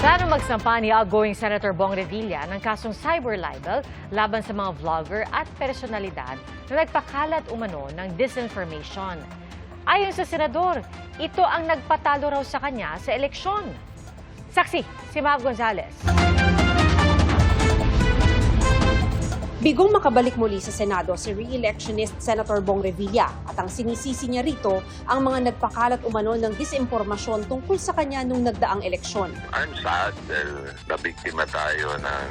Plano magsampa ni outgoing Senator Bong Revilla ng kasong cyber libel laban sa mga vlogger at personalidad na nagpakalat umano ng disinformation. Ayon sa senador, ito ang nagpatalo raw sa kanya sa eleksyon. Saksi, si Mav Gonzales. Bigong makabalik muli sa Senado si re-electionist Senator Bong Revilla at ang sinisisi niya rito ang mga nagpakalat umano ng disinformasyon tungkol sa kanya nung nagdaang eleksyon. I'm sad dahil nabiktima tayo ng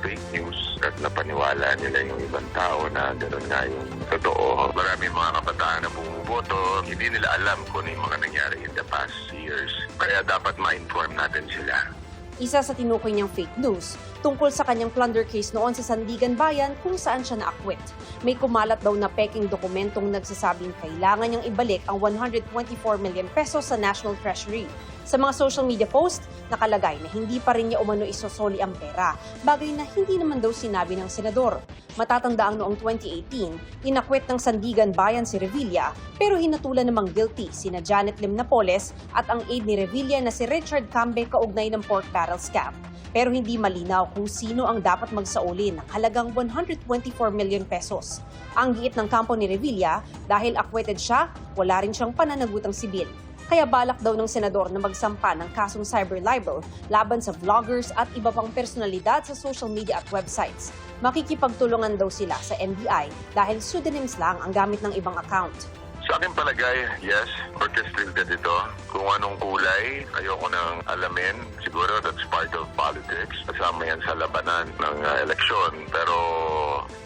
fake news at napaniwala nila yung ibang tao na gano'n nga yung totoo. Maraming mga kabataan na bumuboto, hindi nila alam kung ano yung mga nangyari in the past years. Kaya dapat ma-inform natin sila. Isa sa tinukoy niyang fake news tungkol sa kanyang plunder case noon sa Sandigan Bayan kung saan siya naakwit. May kumalat daw na peking dokumentong nagsasabing kailangan niyang ibalik ang 124 million pesos sa National Treasury. Sa mga social media post, nakalagay na hindi pa rin niya umano isosoli ang pera, bagay na hindi naman daw sinabi ng senador. Matatandaang noong 2018, inakwit ng Sandigan Bayan si Revilla, pero hinatulan namang guilty sina Janet Lim Napoles at ang aide ni Revilla na si Richard Cambe kaugnay ng pork barrel scam. Pero hindi malinaw kung sino ang dapat magsauli ng halagang 124 million pesos. Ang giit ng kampo ni Revilla, dahil acquitted siya, wala rin siyang pananagutang sibil. Kaya balak daw ng senador na magsampa ng kasong cyber libel laban sa vloggers at iba pang personalidad sa social media at websites. Makikipagtulungan daw sila sa NBI dahil pseudonyms lang ang gamit ng ibang account. Sa aking palagay, yes, orchestrated ito. Kung anong kulay, ayoko nang alamin. Siguro that's part of politics. Kasama yan sa labanan ng eleksyon. Pero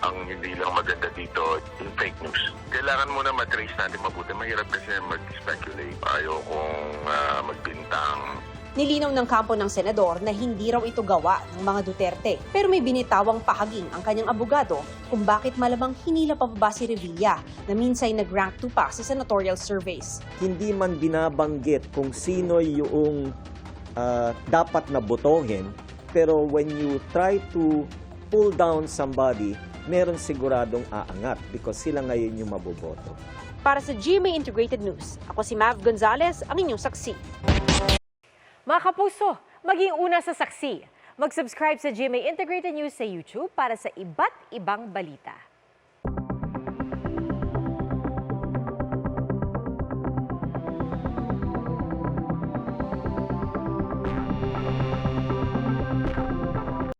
ang hindi lang maganda dito, yung fake news. Kailangan muna matrace natin mabuti. Mahirap kasi mag-speculate. Ayokong magbintang. Nilinaw ng kampo ng senador na hindi raw ito gawa ng mga Duterte. Pero may binitawang pahaging ang kanyang abogado kung bakit malamang hinila pababa si Revilla na minsay nag-rank 2 pa sa senatorial surveys. Hindi man binabanggit kung sino yung dapat na botohin, pero when you try to pull down somebody, meron siguradong aangat because sila ngayon yung maboboto. Para sa GMA Integrated News, ako si Mav Gonzales, ang inyong saksi. Mga kapuso, maging una sa saksi. Mag-subscribe sa GMA Integrated News sa YouTube para sa iba't ibang balita.